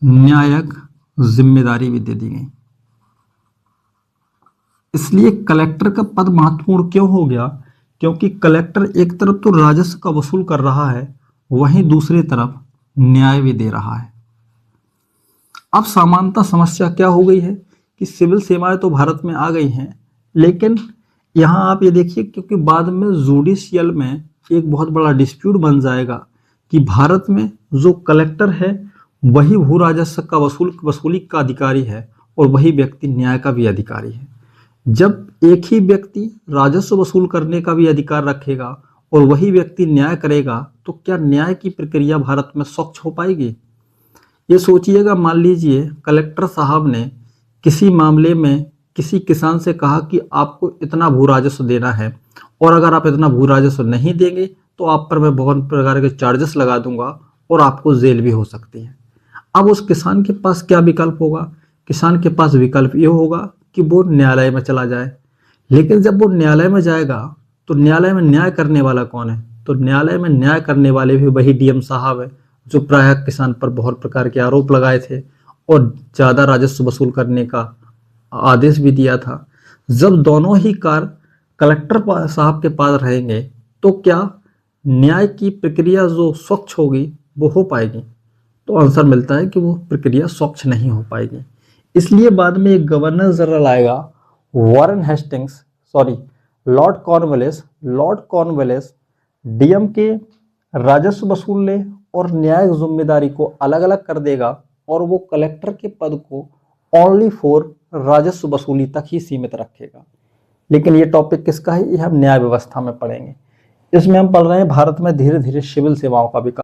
न्यायिक जिम्मेदारी भी दे दी गई। इसलिए कलेक्टर का पद महत्वपूर्ण क्यों हो गया? क्योंकि कलेक्टर एक तरफ तो राजस्व का वसूल कर रहा है, वहीं दूसरी तरफ न्याय भी दे रहा है। अब सामान्यतः समस्या क्या हो गई है कि सिविल सेवाएं तो भारत में आ गई हैं, लेकिन यहाँ आप ये देखिए, क्योंकि बाद में जुडिशियल में एक बहुत बड़ा डिस्प्यूट बन जाएगा कि भारत में जो कलेक्टर है वही भू राजस्व का वसूली का अधिकारी है और वही व्यक्ति न्याय का भी अधिकारी है। जब एक ही व्यक्ति राजस्व वसूल करने का भी अधिकार रखेगा और वही व्यक्ति न्याय करेगा, तो क्या न्याय की प्रक्रिया भारत में स्वच्छ हो पाएगी? ये सोचिएगा, मान लीजिए कलेक्टर साहब ने किसी मामले में किसी किसान से कहा कि आपको इतना भू राजस्व देना है और अगर आप इतना भू राजस्व नहीं देंगे तो आप पर मैं बहुत प्रकार के चार्जेस लगा दूंगा और आपको जेल भी हो सकती है। अब उस किसान के पास क्या विकल्प होगा? किसान के पास विकल्प ये होगा कि वो न्यायालय में चला जाए। लेकिन जब वो न्यायालय में जाएगा तो न्यायालय में न्याय करने वाला कौन है? तो न्यायालय में न्याय करने वाले भी वही डीएम साहब है जो प्रायः किसान पर बहुत प्रकार के आरोप लगाए थे और ज़्यादा राजस्व वसूल करने का आदेश भी दिया था। जब दोनों ही कार्य कलेक्टर साहब के पास रहेंगे तो क्या न्याय की प्रक्रिया जो स्वच्छ होगी वो हो पाएगी? तो आंसर मिलता है कि वो प्रक्रिया स्वच्छ नहीं हो पाएगी। इसलिए बाद में एक गवर्नर जनरल आएगा, Warren Hastings, sorry Lord Cornwallis DM के राजस्व वसूलने और न्यायिक जिम्मेदारी को अलग अलग कर देगा और वो कलेक्टर के पद को ओनली फॉर राजस्व वसूली तक ही सीमित रखेगा। लेकिन ये टॉपिक किसका है? ये हम न्याय व्यवस्था में पढ़ेंगे। इसमें हम पढ़ रहे हैं भारत में धीरे धीरे सिविल सेवाओं का विकास।